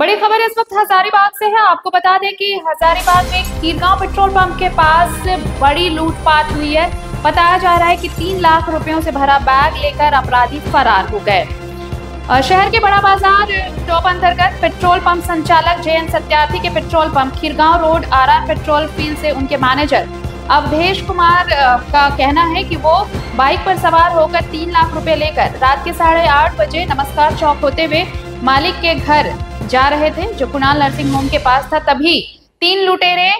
बड़ी खबर इस वक्त हजारीबाग से है। आपको बता दें कि हजारीबाग में खीरगांव पेट्रोल पंप के पास बड़ी लूटपाट हुई है। बताया जा रहा है कि 3 लाख रुपयों से भरा बैग लेकर अपराधी फरार हो गए। शहर के बड़ा बाजार टॉप अंतर्गत पेट्रोल पंप संचालक JN सत्यार्थी के petrol pump Khirgaon road RR petrol field से उनके मैनेजर अवधेश कुमार का कहना है कि वो बाइक पर सवार होकर 3 लाख रुपए लेकर रात के 8:30 बजे नमस्कार चौक होते हुए मालिक के घर जा रहे थे, जो कुणाल नर्सिंग होम के पास था। तभी 3 लुटेरे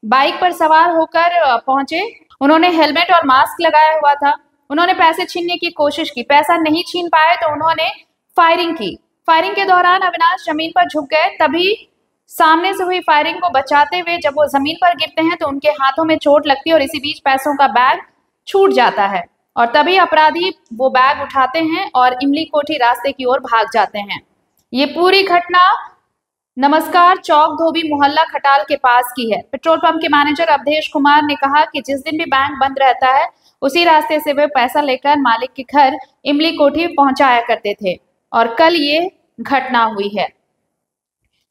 बाइक पर सवार होकर पहुंचे। उन्होंने हेलमेट और मास्क लगाया हुआ था। उन्होंने पैसे छीनने की कोशिश की। पैसा नहीं छीन पाए तो उन्होंने फायरिंग की। फायरिंग के दौरान अविनाश जमीन पर झुक गए। तभी सामने से हुई फायरिंग को बचाते हुए जब वो जमीन पर गिरते हैं तो उनके हाथों में चोट लगती है और इसी बीच पैसों का बैग छूट जाता है और तभी अपराधी वो बैग उठाते हैं और इमली कोठी रास्ते की ओर भाग जाते हैं। ये पूरी घटना नमस्कार चौक धोबी मोहल्ला खटाल के पास की है। पेट्रोल पंप के मैनेजर अवधेश कुमार ने कहा कि जिस दिन भी बैंक बंद रहता है उसी रास्ते से वे पैसा लेकर मालिक के घर इमली कोठी पहुंचाया करते थे और कल ये घटना हुई है।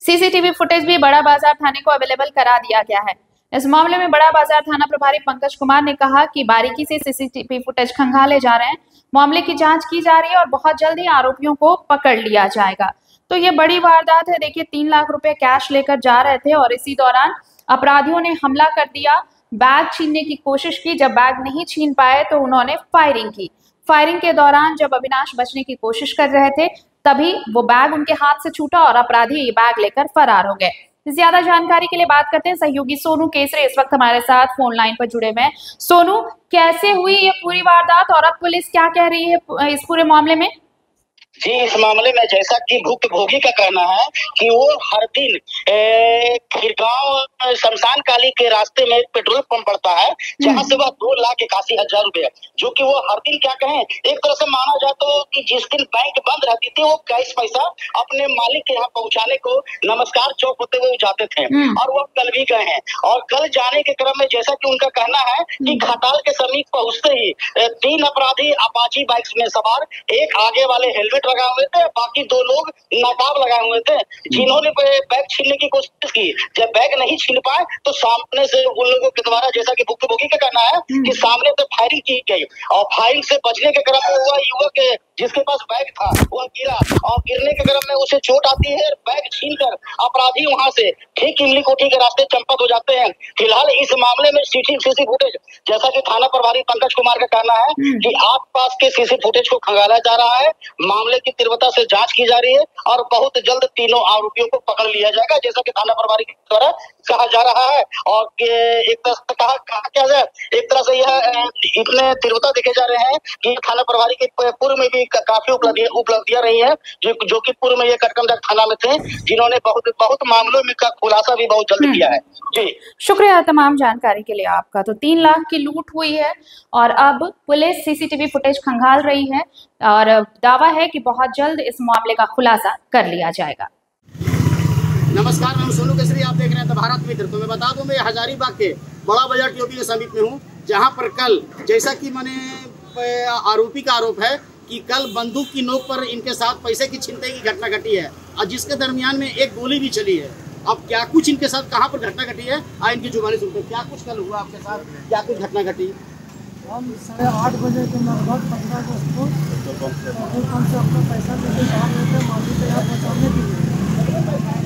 CCTV फुटेज भी बड़ा बाजार थाने को अवेलेबल करा दिया गया है। इस मामले में बड़ा बाजार थाना प्रभारी पंकज कुमार ने कहा कि बारीकी से CCTV फुटेज खंगाले जा रहे हैं। मामले की जांच की जा रही है और बहुत जल्द ही आरोपियों को पकड़ लिया जाएगा। तो ये बड़ी वारदात है। देखिए, 3 लाख रुपए कैश लेकर जा रहे थे और इसी दौरान अपराधियों ने हमला कर दिया। बैग छीनने की कोशिश की। जब बैग नहीं छीन पाए तो उन्होंने फायरिंग की। फायरिंग के दौरान जब अविनाश बचने की कोशिश कर रहे थे तभी वो बैग उनके हाथ से छूटा और अपराधी ये बैग लेकर फरार हो गए। ज्यादा जानकारी के लिए बात करते हैं सहयोगी सोनू केसरे इस वक्त हमारे साथ फोन लाइन पर जुड़े हुए हैं। सोनू, कैसे हुई ये पूरी वारदात और अब पुलिस क्या कह रही है इस पूरे मामले में? जी, इस मामले में जैसा कि भुक्तभोगी का कहना है कि वो हर दिन खीरगांव शमशान काली के रास्ते में एक पेट्रोल पंप पड़ता है जहां से वह 2,81,000 रुपए, जो कि वो हर दिन क्या कहें, एक तरह से माना जाए तो कि जिस दिन बैंक बंद रहती थी वो कैश पैसा अपने मालिक के यहाँ पहुंचाने को नमस्कार चौक होते हुए जाते थे और वो कल भी गए हैं। और कल जाने के क्रम में जैसा कि उनका कहना है कि खटाल के समीप पहुंचते ही 3 अपराधी अपाची बाइक में सवार, एक आगे वाले हेलमेट लगाए हुए थे, बाकी 2 लोग नकाब लगाए हुए थे, जिन्होंने बैग छीनने की कोशिश की। जब बैग नहीं छीन पाए तो सामने से उन लोगों के द्वारा, जैसा कि भुक्तभोगी का कहना है कि सामने से फायरिंग की गई और फायरिंग से बचने के क्रम में हुआ युवक जिसके पास बैग था वह गिरा और गिरने के क्रम में उसे चोट आती है। बैग छीनकर अपराधी वहां से ठीक इमली कोठी के रास्ते चंपत हो जाते हैं। फिलहाल इस मामले में CCTV फुटेज, जैसा कि थाना प्रभारी पंकज कुमार का कहना है कि आसपास के CCTV फुटेज को खंगाला जा रहा है। मामले की तीव्रता से जांच की जा रही है और बहुत जल्द तीनों आरोपियों को पकड़ लिया जाएगा, जैसा कि थाना प्रभारी के द्वारा कहा जा रहा है। और एक तरह से कहा क्या जाए, एक तरह से यह इतने तीव्रता देखे जा रहे हैं कि थाना प्रभारी के पूर्व में भी काफी उपलब्धियां रही है, जो कि पूर्व में ये कटकमदाग थाना में थे, जिन्होंने बहुत मामलों में का खुलासा भी बहुत जल्द किया है। जी, शुक्रिया तमाम जानकारी के लिए आपका। तो 3 लाख की लूट हुई है और अब पुलिस CCTV फुटेज खंगाल रही है और दावा है कि बहुत जल्द इस मामले का खुलासा कर लिया जाएगा। नमस्कार, मैं सोनू केसरी, आप देख रहे हैं भारत मित्र। तो मैं बता दूं, मैं हजारीबाग के बड़ा बाजार TOP के समीप में हूं, जहां पर कल, जैसा कि मैंने आरोपी का आरोप है कि कल बंदूक की नोक पर इनके साथ पैसे की छिनतई की घटना घटी है और जिसके दरमियान में एक गोली भी चली है। अब क्या कुछ इनके साथ कहां पर घटना घटी है, इनकी जुबानी सुनते हैं। क्या कुछ कल हुआ आपके साथ, क्या कुछ घटना घटी? हम 8:30 बजे के लगभग 15 अगस्त को पेट्रोल पंप से अपना पैसा लेके जा रहे थे मालिक के यहाँ पहुँचाने के लिए।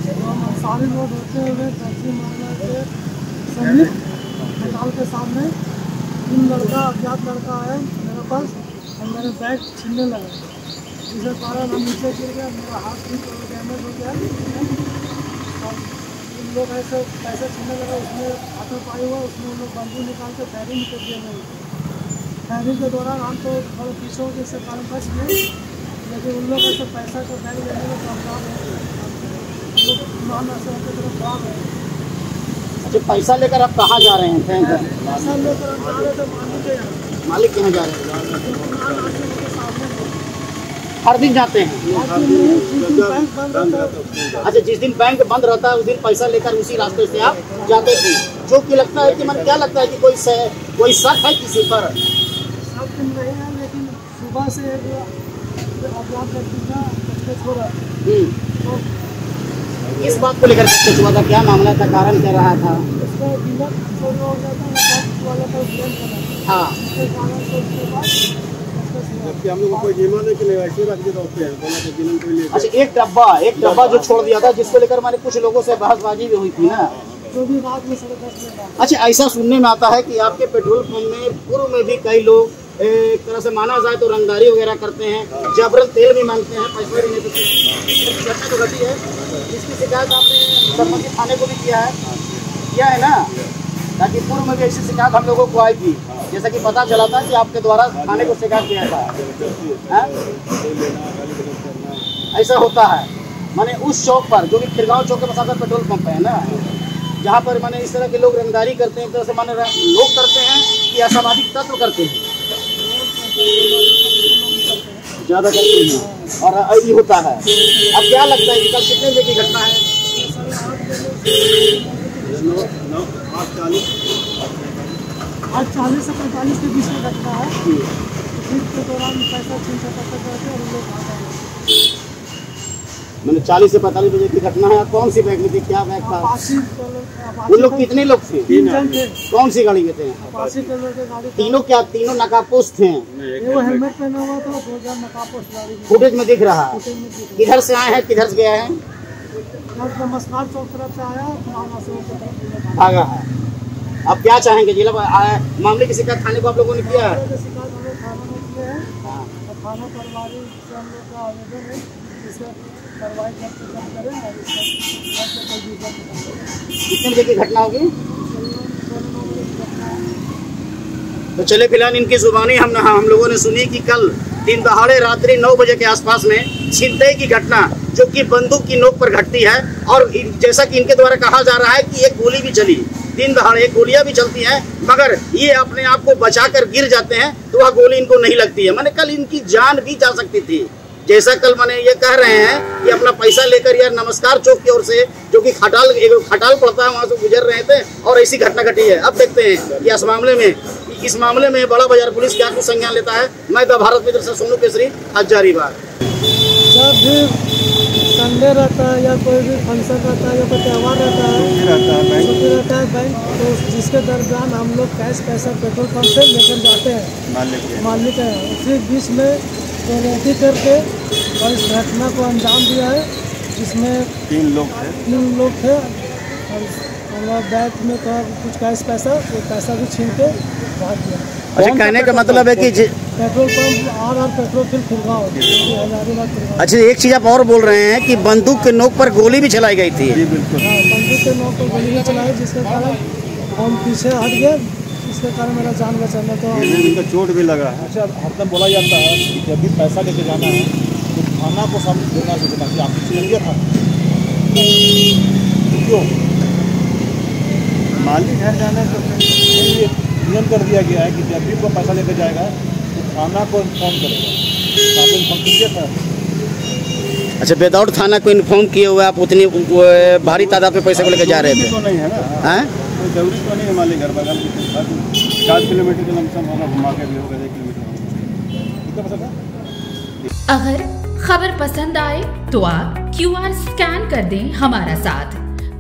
तो हम अंसारी रोड होते हुए टैक्सी मारना के समीप खटाल के सामने 3 अज्ञात लड़का आया मेरे पास और मेरे बैग छीनने लगा, जिसके कारण हम नीचे गिर गया, मेरा हाथ भी डैमेज हो गया और उन लोग ऐसे पैसे छीनने लगा। उसमें हाथापाई हुआ, उसमें उन लोग बंदूक निकाल के फायरिंग कर दिया गया। फायरिंग के दौरान हम तो थोड़ा पीछे हो जिससे कारण बच गए, लेकिन उन लोगों से पैसा का बैग लेने में कामयाब है। मान ऐसे की तरफ भाग है। अच्छा, पैसा लेकर आप कहाँ जा रहे हैं? पैसा लेकर हम जा रहे थे मालिक के यहाँ। मालिक कहाँ जा रहे हैं? हर दिन जाते हैं? अच्छा, जिस दिन बैंक बंद रहता है उस दिन पैसा लेकर उसी रास्ते से आप जाते थे, जो कि लगता है कि मन क्या लगता है कि कोई शक है किसी पर? शक नहीं है, लेकिन सुबह से अज्ञात व्यक्ति का छोड़ा तो किस बात को लेकर कुछ हुआ था, क्या मामला था, कारण क्या रहा था? उसका डीलर चोरी हो गया था, बैंक वाले का क्लेम करना। हाँ, उसके कारण से उसके बाद जबकि हम लोग को कोई बीमा नहीं कि ऐसे रख दिया बोला कि बिना कोई ले। अच्छा, एक डब्बा जो छोड़ दिया था, जिसको लेकर मैंने कुछ लोगों से बहसबाजी भी हुई थी ना। जो भी रात में 10:30 बजे। अच्छा, ऐसा सुनने में आता है कि आपके पेट्रोल पंप में पूर्व में भी कई लोग एक तरह से माना जाए तो रंगदारी वगैरह करते हैं, जबरन तेल भी मांगते हैं, पैसा भी नहीं देते। घटना तो घटी है, इसकी शिकायत आपने सरपंच थाने को भी किया है ना, ताकि पूर्व में भी ऐसी शिकायत हम लोगों को आई थी, जैसा कि पता चला था कि आपके द्वारा थाने को शिकायत किया था। ऐसा होता है, माने उस चौक पर जो कि खिरगांव चौक के पास आपका पेट्रोल पंप है ना, जहाँ पर माने इस तरह के लोग रंगदारी करते हैं, एक तरह से माने लोग करते हैं कि असामाजिक तत्व करते हैं, ज़्यादा करते हैं, और ये होता है। अब क्या लगता है कि कल कितने बजे की घटना है? 8:40 से 45 के बीच में घटना है। के दौरान पैसा छीन करते और लोग आ गए। मैंने 40 से 45 बजे की घटना है। कौन सी बैग में थी, क्या बैग था? उन लोग कितने लोग थे? 3 जन थे। कौन सी गाड़ी में थे? तीनों नकाबपोश थे। वो हेलमेट पहना हुआ था, 2 जन नकाबपोश गाड़ी। फुटेज में दिख रहा है। किधर से आए हैं, किधर से गए हैं? नमस्कार चौक तरफ से आया, भागा है। अब क्या चाहेंगे? जिला मामले की शिकायत थाने को आप लोगों ने किया है? शिकायत हम लोग थाना में किए हैं। थाना प्रभारी से हम लोग का आवेदन है, इसे कार्रवाई करें और कितने बजे की घटना होगी? तो चले, फिलहाल इनकी जुबानी हम लोगों ने सुनी कि कल दिन दहाड़े रात्रि 9 बजे के आसपास में छिनतई की घटना जो कि बंदूक की नोक पर घटती है, और जैसा कि इनके द्वारा कहा जा रहा है कि एक गोली भी चली, दिन दहाड़े गोलियां भी चलती हैं, मगर ये अपने आप को बचाकर गिर जाते हैं तो वह गोली इनको नहीं लगती है। माने कल इनकी जान भी जा सकती थी, जैसा कल माने ये कह रहे हैं कि अपना पैसा लेकर यार नमस्कार चौक की ओर से, जो कि खटाल पड़ता है, वहाँ से गुजर रहे थे और ऐसी घटना घटी है। अब देखते हैं कि इस मामले में बड़ा बाजार पुलिस क्या कुछ संज्ञान लेता है। मैं द भारत मित्र से सोनू केसरी, हजारीबाग। जब भी संडे रहता है या कोई भी फंक्शन रहता है या कोई त्यौहार रहता है, छुट्टी रहता है बैंक, तो जिसके दरमियान हम लोग कैश पैसा पेट्रोल पंप से लेकर जाते हैं मालिक है। उसी बीच में तो रेडी करके और इस घटना को अंजाम दिया है, जिसमें 3 लोग थे और बैग में तो कुछ कैश पैसा भी छीन के भाग गया। अच्छा, कहने का मतलब है कि पेट्रोल पंप और पेट्रोल फिर खिलगांव। अच्छा, एक चीज़ आप और बोल रहे हैं कि बंदूक के नोक पर गोली भी चलाई गई थी? बिल्कुल, बंदूक के नोक पर गोली भी चलाई, जिसके कारण हम पीछे हट गए, इसके कारण मेरा जान बचा। मैं तो इनका चोट भी लगा है। अच्छा, हरदम बोला जाता है कि जब भी पैसा लेके जाना है तो थाना को सामने देना सोचना कि आपको चाहिए था, क्यों मालिक घर जाने तो ये नियम कर दिया गया है कि जब भी कोई पैसा लेकर जाएगा तो थाना को इन्फॉर्म करेगा। आपको इन्फॉर्म कीजिए था। अच्छा, विदाउट थाना को इन्फॉर्म किए हुए आप उतनी भारी तादाद में पैसे को लेकर जा रहे थे? तो नहीं है ना, हैं? कोई जरूरी तो नहीं है मालिक घर बगल 4 किलोमीटर के लमसम होगा, घुमा के भी होगा 1 किलोमीटर। अगर खबर पसंद आए तो आप QR स्कैन कर दें हमारा साथ।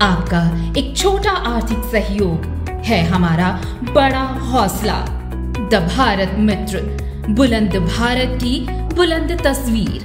आपका एक छोटा आर्थिक सहयोग है हमारा बड़ा हौसला। द भारत मित्र, बुलंद भारत की बुलंद तस्वीर।